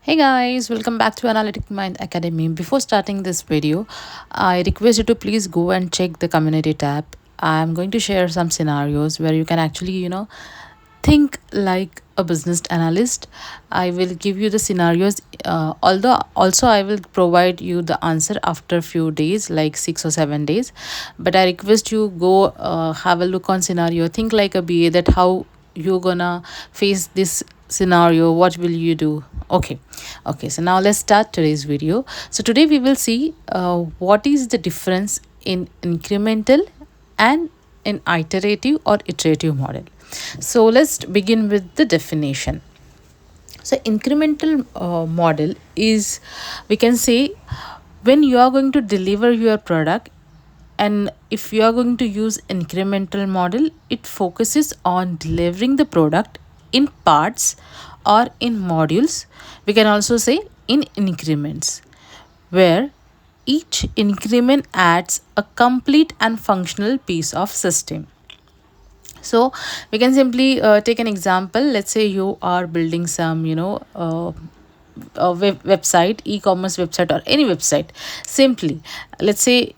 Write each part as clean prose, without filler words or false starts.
Hey guys, welcome back to AnalyticMind Academy. Before starting this video, I request you to please go and check the community tab. I'm going to share some scenarios where you can actually, think like a business analyst. I will give you the scenarios, although also I will provide you the answer after a few days, like 6 or 7 days. But I request you go have a look on scenario, think like a BA, that how you're gonna face this scenario, what will you do. Okay, so now let's start today's video. So today we will see what is the difference in incremental and in iterative or iterative model. So let's begin with the definition. So incremental model is, we can say, when you are going to deliver your product, and if you are going to use incremental model, it focuses on delivering the product in parts or in modules. We can also say in increments, where each increment adds a complete and functional piece of system. So we can simply take an example. Let's say you are building some a website, e-commerce website, or any website. Simply, let's say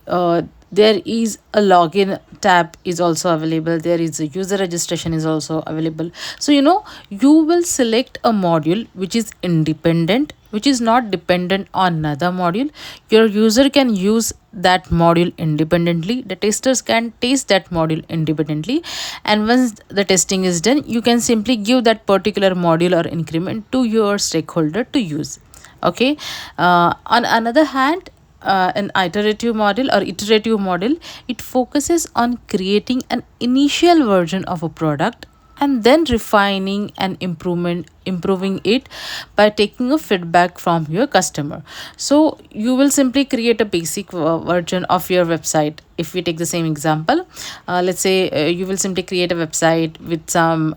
there is a login tab is also available, there is a user registration is also available. So you will select a module which is independent, which is not dependent on another module. Your user can use that module independently, the testers can test that module independently, and once the testing is done, you can simply give that particular module or increment to your stakeholder to use. Okay. On another hand, an iterative model, it focuses on creating an initial version of a product and then refining and improving it by taking a feedback from your customer. So you will simply create a basic version of your website. If we take the same example, let's say you will simply create a website with some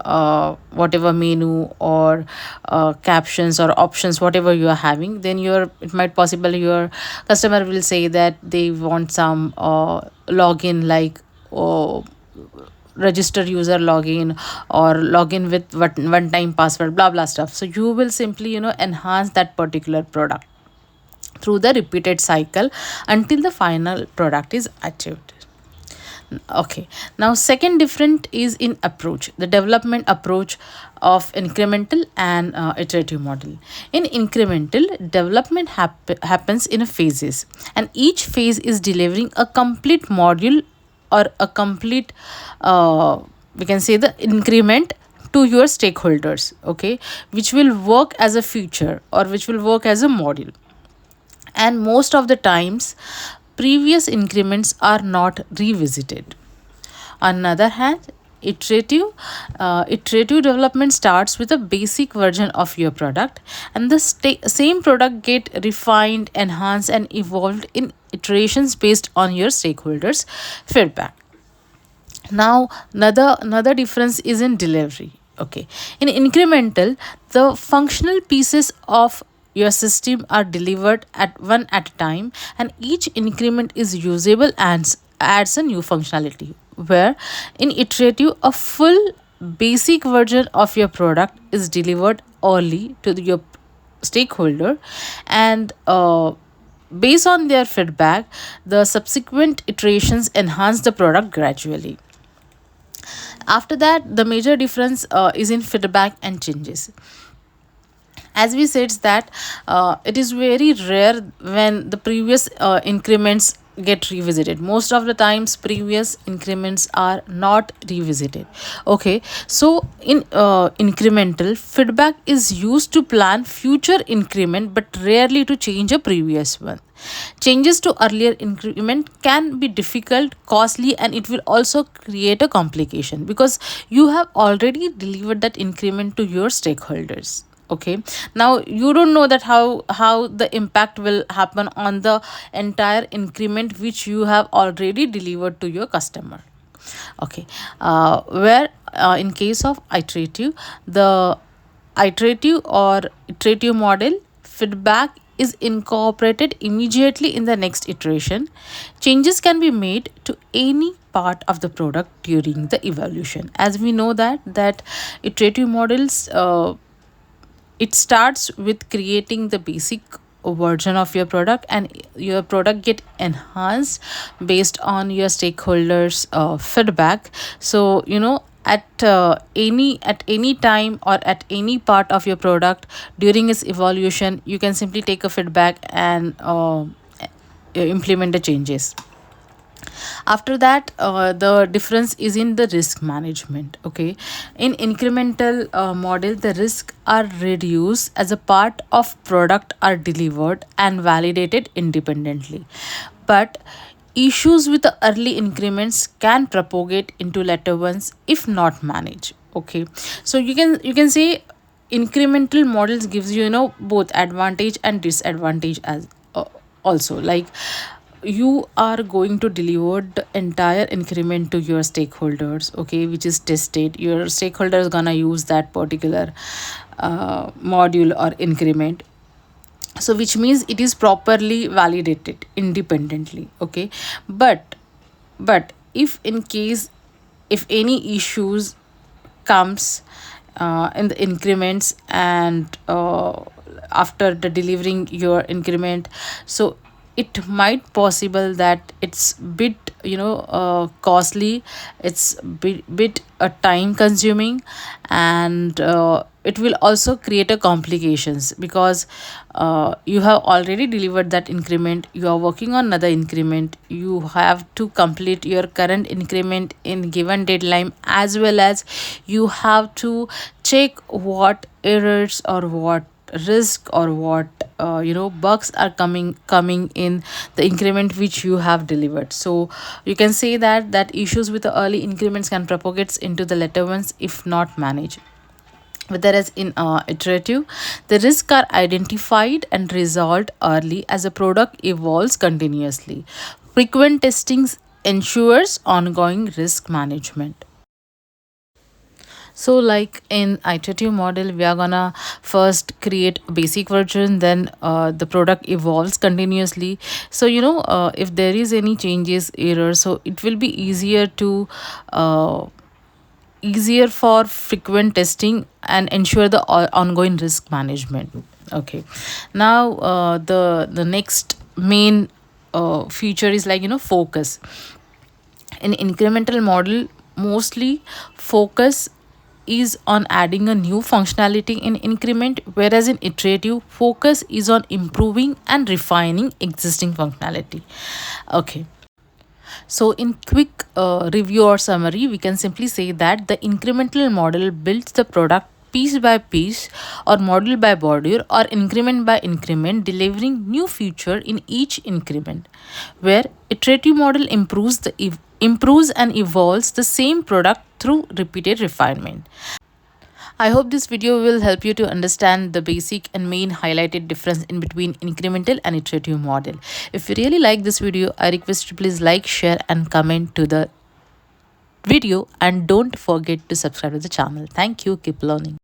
whatever menu or captions or options, whatever you are having. Then it might possible your customer will say that they want some login, like register user login or login with one time password, blah blah stuff. So you will simply enhance that particular product through the repeated cycle until the final product is achieved. Okay, now second different is in approach, the development approach of incremental and iterative model. In incremental, development happens in phases, and each phase is delivering a complete module or a complete we can say the increment to your stakeholders. Okay, which will work as a feature or which will work as a module. And most of the times, previous increments are not revisited. On the other hand, iterative development starts with a basic version of your product, and the same product get refined, enhanced, and evolved in iterations based on your stakeholders feedback. Now another difference is in delivery. Okay, in incremental, the functional pieces of your system are delivered at one at a time, and each increment is usable and adds a new functionality. Where in iterative, a full basic version of your product is delivered early to your stakeholder, and based on their feedback, the subsequent iterations enhance the product gradually. After that, the major difference is in feedback and changes. As we said that it is very rare when the previous increments get revisited. Most of the times previous increments are not revisited. Okay, so in incremental, feedback is used to plan future increment but rarely to change a previous one. Changes to earlier increment can be difficult, costly, and it will also create a complication because you have already delivered that increment to your stakeholders. Okay, now you don't know that how the impact will happen on the entire increment which you have already delivered to your customer. Okay, where in case of iterative, the iterative or iterative model, feedback is incorporated immediately in the next iteration. Changes can be made to any part of the product during the evaluation. As we know that iterative models it starts with creating the basic version of your product, and your product get enhanced based on your stakeholders feedback. So at any time or at any part of your product during its evaluation, you can simply take a feedback and implement the changes. After that, the difference is in the risk management. Okay, in incremental model, the risks are reduced as a part of product are delivered and validated independently, but issues with the early increments can propagate into later ones if not managed. Okay, so you can say incremental models gives both advantage and disadvantage as also, like, you are going to deliver the entire increment to your stakeholders, okay, which is tested. Your stakeholders gonna use that particular module or increment, so which means it is properly validated independently. Okay, but if in case, if any issues comes in the increments, and after the delivering your increment, so it might possible that it's bit costly, it's bit time consuming, and it will also create a complications, because you have already delivered that increment, you are working on another increment, you have to complete your current increment in given deadline, as well as you have to check what errors or what risk or what bugs are coming in the increment which you have delivered. So you can say that issues with the early increments can propagate into the later ones if not managed. Whereas in iterative, the risks are identified and resolved early as a product evolves continuously. Frequent testings ensures ongoing risk management. So, like in iterative model, we are gonna first create a basic version, then the product evolves continuously. So, if there is any changes, error, so it will be uh, easier for frequent testing and ensure the ongoing risk management. Okay, now the next main feature is, like, focus. In incremental model, mostly focus is on adding a new functionality in increment, whereas in iterative, focus is on improving and refining existing functionality. Okay, so in quick review or summary, we can simply say that the incremental model builds the product piece by piece, or module by module, or increment by increment, delivering new feature in each increment. Where iterative model improves and evolves the same product through repeated refinement. I hope this video will help you to understand the basic and main highlighted difference in between incremental and iterative model. If you really like this video, I request you please like, share and comment to the video, and don't forget to subscribe to the channel. Thank you. Keep learning.